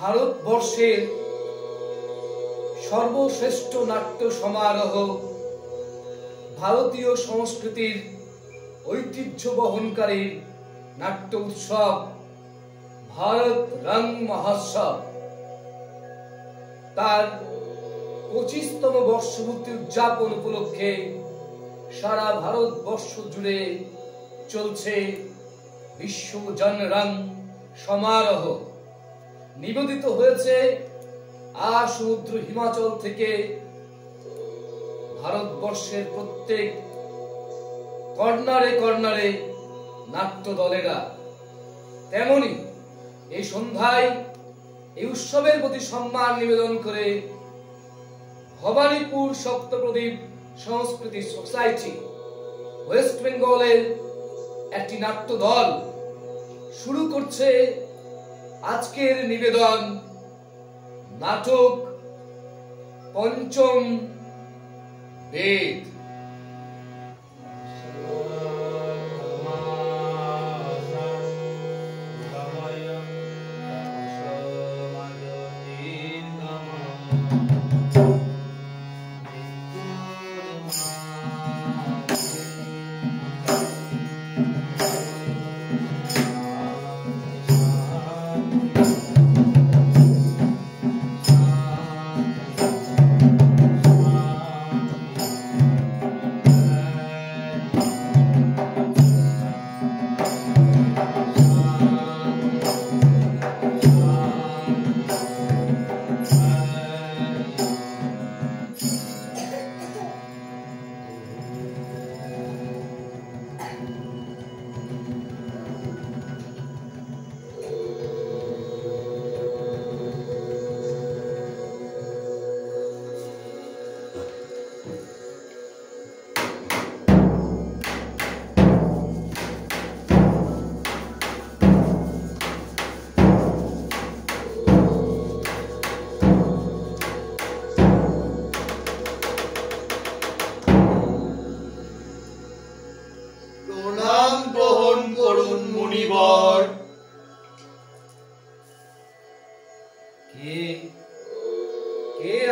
ভারতবর্ষের সর্বশ্রেষ্ঠ নাট্য সমারোহ, ভারতীয় সংস্কৃতির ঐতিহ্য বহনকারী নাট্য উৎসব ভারত রং মহোৎসব তার 25তম বর্ষপূর্তি উদযাপন উপলক্ষে সারা ভারতবর্ষ জুড়ে চলছে বিশ্ব জন রং সমারোহ। নিবেদিত হয়েছে সমুদ্র হিমাচল থেকে ভারতবর্ষের প্রত্যেক কর্নারে কর্নারে নাট্য দলেরা। তেমনি এই সন্ধ্যায় এই উৎসবের প্রতি সম্মান নিবেদন করে ভবানীপুর সপ্তপ্রদীপ সংস্কৃতি সোসাইটি ওয়েস্ট বেঙ্গলের একটি নাট্য দল শুরু করছে আজকের নিবেদন নাটক পঞ্চম বেদ।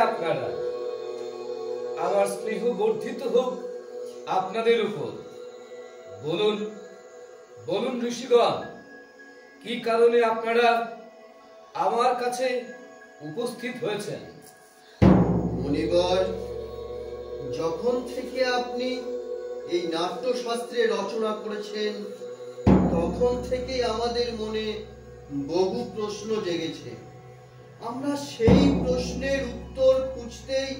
আপনারা আমার স্নেহ বর্ধিত হোক আপনাদের উপর। বলুন বলুন ঋষিগণ, কি কারণে আপনারা আমার কাছে উপস্থিত হয়েছেন? মুনিবর, যখন থেকে আপনি এই নাট্যশাস্ত্রে রচনা করেছেন তখন থেকে আমাদের মনে বহু প্রশ্ন জেগেছে। আমরা সেই প্রশ্নের উত্তর খুঁজতেই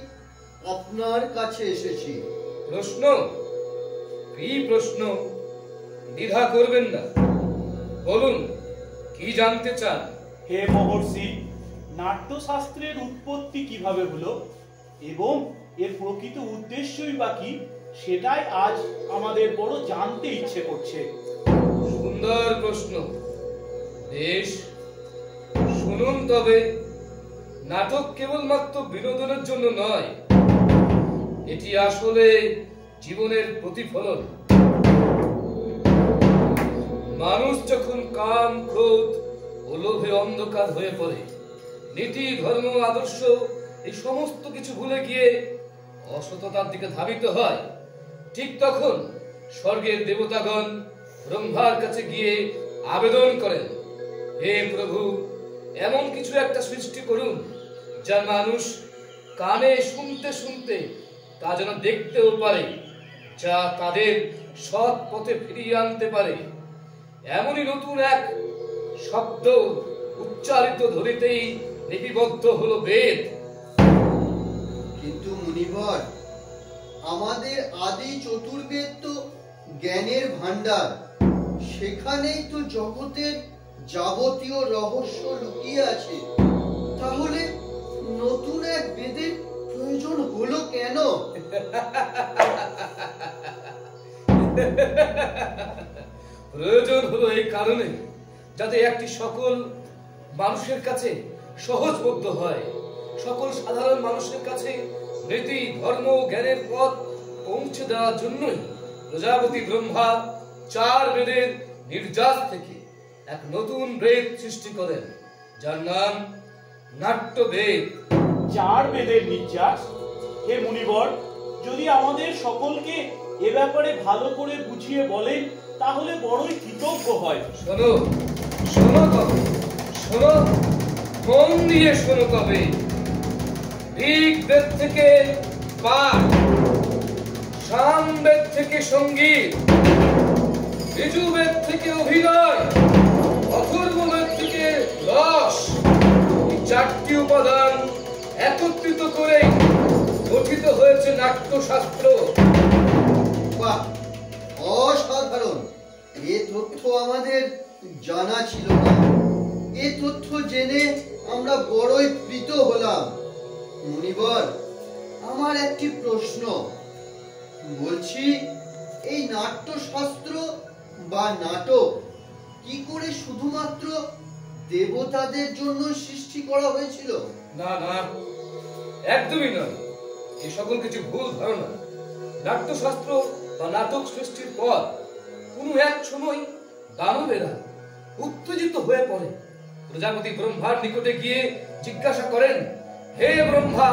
আপনার কাছে এসেছি। প্রশ্ন? কি প্রশ্ন? দ্বিধা করবেন না, বলুন কি জানতে চান? হে মহর্ষি, নাট্যশাস্ত্রের উৎপত্তি কিভাবে হলো এবং এর প্রকৃত উদ্দেশ্যই বা কি, সেটাই আজ আমাদের বড় জানতে ইচ্ছে করছে। সুন্দর প্রশ্ন। বেশ, শুনুন তবে। নাটক কেবলমাত্র বিনোদনের জন্য নয়, এটি আসলে জীবনের প্রতিফলন। মানুষ যখন কাম, ক্রোধ ও লোভে অন্ধকার হয়ে পড়ে, নীতি, ধর্ম, আদর্শ এই সমস্ত কিছু ভুলে গিয়ে অসততার দিকে ধাবিত হয়, ঠিক তখন স্বর্গের দেবতাগণ ব্রহ্মার কাছে গিয়ে আবেদন করেন, হে প্রভু, এমন কিছু একটা সৃষ্টি করুন যা মানুষ কানে শুনতে শুনতে তা যেন দেখতেও পারে, যা তাদের সৎ পথে ফিরিয়ে আনতে পারে। এমনই নতুন এক শব্দ উচ্চারিত ধরিতেই লিপিবদ্ধ হলো বেদ। কিন্তু মুনিবর, আমাদের আদি চতুর্বেদ তো জ্ঞানের ভান্ডার, সেখানেই তো জগতের যাবতীয় রহস্য লুকিয়ে আছে। তাহলে নতুন এক বেদের প্রয়োজন হলো কেন? প্রয়োজন হলো এই কারণে, যাতে একটি সকল মানুষের কাছে সহজবোধ্য হয়, সকল সাধারণ মানুষের কাছে নীতি, ধর্ম, জ্ঞানের পথ পৌঁছে দেওয়ার জন্যই প্রজাপতি ব্রহ্মা 4 বেদের নির্যাস থেকে এক নতুন বেদ সৃষ্টি করেন, যার নাম নাট্যবেদ। 4 বেদের নির্যাস। হে মুনিবর, যদি আমাদের সকলকে এ ব্যাপারে ভালো করে বুঝিয়ে বলেন তাহলে বড়ই কৃতজ্ঞ হয়। শোনো শোনো তবে, শোনো, মন দিয়ে শোনো তবে। ঋগ্বেদ থেকে পাঠ, সামবেদ থেকে সঙ্গীত, ঋজুবেদ থেকে অভিনয়, অথর্ববেদ থেকে রস, এই 4টি উপাদান একত্রিত করে গঠিত হয়েছে নাট্যশাস্ত্র। বাহ, অসাধারণ! এ তথ্য আমাদের জানা ছিল না। এ তথ্য জেনে আমরা বড়ই প্রীত হলাম। মুনিবর, আমার একটি প্রশ্ন। বলছি, এই নাট্যশাস্ত্র বা নাটক কি করে শুধুমাত্র দেবতাদের জন্য সৃষ্টি করা হয়েছিল? না না, একদমই নয়। এই সকল কিছু ভুল ধারণা। নাট্যশাস্ত্র বা নাটক সৃষ্টির পর কোনো এক সময় দানবেরা উত্তেজিত হয়ে পড়ে, প্রজাপতি ব্রহ্মার নিকটে গিয়ে জিজ্ঞাসা করেন, হে ব্রহ্মা,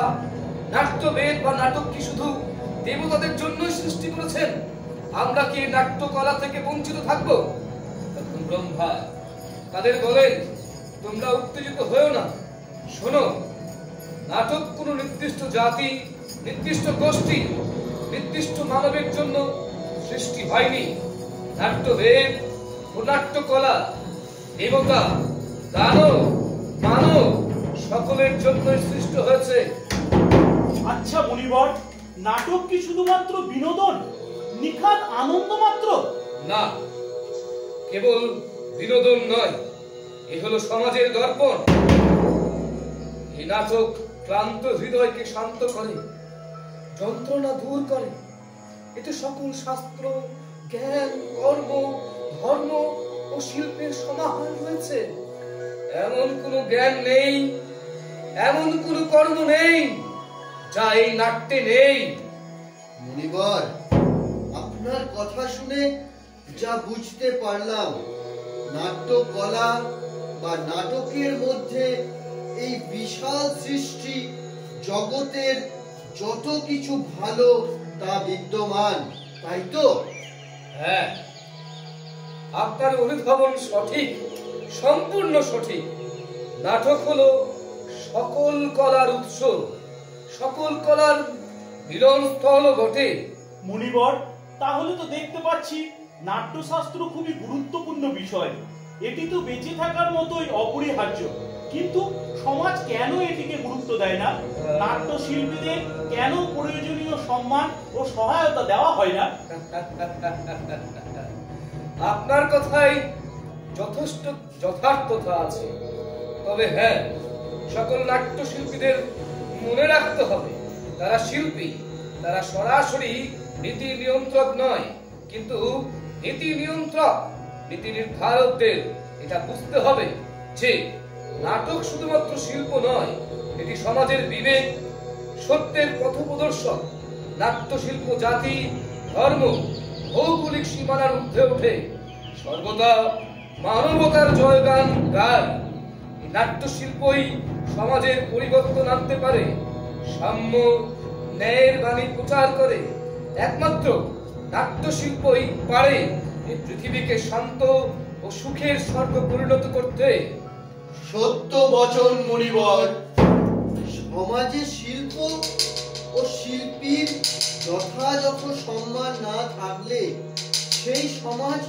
নাট্যবেদ বা নাটক কি শুধু দেবতাদের জন্যই সৃষ্টি করেছেন? আমরা কি নাট্যকলা থেকে বঞ্চিত থাকব? তখন ব্রহ্মা তাদের বলেন, তোমরা উত্তেজিত হয়েও না। শোনো, নাটক কোনো নির্দিষ্ট জাতি, নির্দিষ্ট গোষ্ঠী, নির্দিষ্ট মানবের জন্য সৃষ্টি হয়নি। নাট্যবেদ ও নাট্যকলা দেবতা, দানব, মানব সকলের জন্য সৃষ্ট হয়েছে। আচ্ছা মুনিবর, নাটক কি শুধুমাত্র বিনোদন, নিখাদ আনন্দ মাত্র? না, কেবল বিনোদন নয়, এ হলো সমাজের দর্পণ। এই নাটক ক্লান্ত হৃদয়কে শান্ত করে, যন্ত্রণা দূর করে। এতে সকল শাস্ত্র, জ্ঞান, কর্ম, ধর্ম ও শিল্পের সমাহার রয়েছে। এমন কোনো জ্ঞান নেই, এমন কোনো কর্ম নেই যা এই নাট্যে নেই। মুনিবর, আপনার কথা শুনে যা বুঝতে পারলাম, নাট্যকলা বা নাটকের মধ্যে এই বিশাল সৃষ্টি জগতের যত কিছু ভালো তা বিদ্যমান, তাই তো? হ্যাঁ, আপনার অনুধাবন সঠিক, সম্পূর্ণ সঠিক। নাটক হলো সকল কলার উৎস, সকল কলার মিলনস্থল বটে। মুনিবর, তাহলে তো দেখতে পাচ্ছি নাট্যশাস্ত্র খুবই গুরুত্বপূর্ণ বিষয়। এটি তো বেঁচে থাকার মতোই অপরিহার্য, কিন্তু সমাজ কেন এটিকে গুরুত্ব দেয় না? নাট্যশিল্পীদের কেন প্রয়োজনীয় সম্মান ও সহায়তা দেওয়া হয় না? আপনার কথাই যথেষ্ট যথার্থতা আছে। তবে হ্যাঁ, সকল নাট্যশিল্পীদের মনে রাখতে হবে, তারা শিল্পী, তারা সরাসরি নীতি নিয়ন্ত্রক নয়। কিন্তু নীতি নিয়ন্ত্রক, নীতি নির্ধারকদের এটা বুঝতে হবে যে নাটক শুধুমাত্র শিল্প নয়, এটি সমাজের বিবেক, সত্যের পথপ্রদর্শক। নাট্যশিল্প জাতি, ধর্ম, ভৌগোলিক সীমানার ঊর্ধ্বে ওঠে, সর্বদা মানবতার জয়গান গায়। এই নাট্যশিল্পই সমাজের পরিবর্তন আনতে পারে, সাম্য, ন্যায়ের বাণী প্রচার করে। একমাত্র নাট্যশিল্পই পারে এই পৃথিবীকে শান্ত ও সুখের স্বর্গ পরিণত করতে। সত্য বচন মুনিবর। সমাজে শিল্প ও শিল্পীর যথাযথ সম্মান না থাকলে সেই সমাজ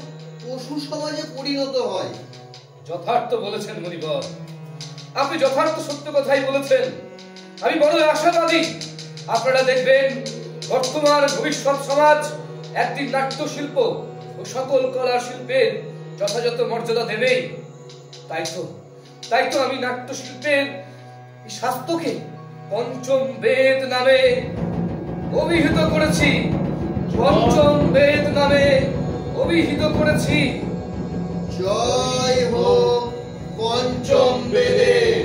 পশু সমাজে পরিণত হয়। যথার্থ বলেছেন মুনিবর, আপনি যথার্থ সত্য কথাই বলেছেন। আমি বড় আশাবাদী, আপনারা দেখবেন বর্তমান ভবিষ্যৎ সমাজ একদিন নাট্যশিল্প ও সকল কলা শিল্পের যথাযথ মর্যাদা দেবেই। তাই তো আমি নাট্যশিল্পের শাস্ত্রকে পঞ্চম বেদ নামে অভিহিত করেছি, পঞ্চম বেদ নামে অভিহিত করেছি। জয় হোক পঞ্চম বেদের,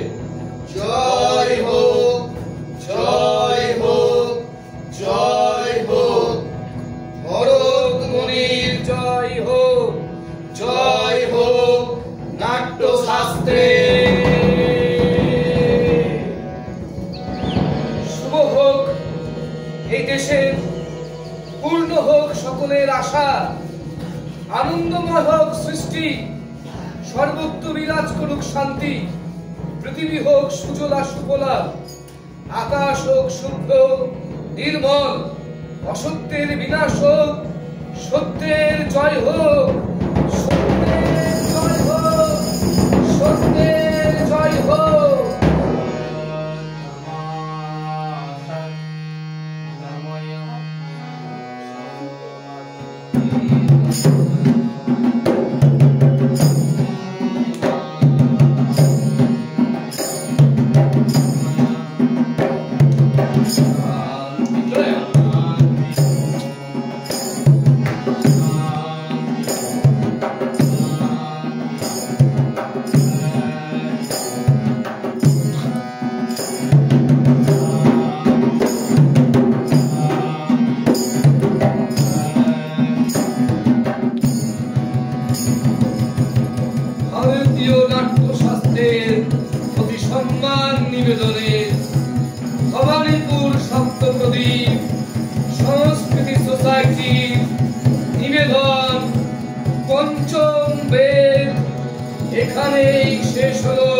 জয় হোক, জয় হোক, জয় হোক। ভরত মুনির জয় হোক, জয় হোক নাট্যশাস্ত্রে। আশা, আনন্দময় হোক সৃষ্টি, সর্বত্র বিরাজ করুক শান্তি, পৃথিবী হোক সুজলা সুফলা, আকাশ হোক শুভ্র নির্মল, অসত্যের বিনাশ হোক, সত্যের জয় হোক, সত্যের জয় হোক, সত্যের জয় হোক। ভারতীয় নাট্যশাস্ত্রের প্রতি সম্মান নিবেদনে ভবানীপুর সপ্তপ্রদীপ সংস্কৃতি সোসাইটি নিবেদন পঞ্চম বেদ এখানেই শেষ হলো।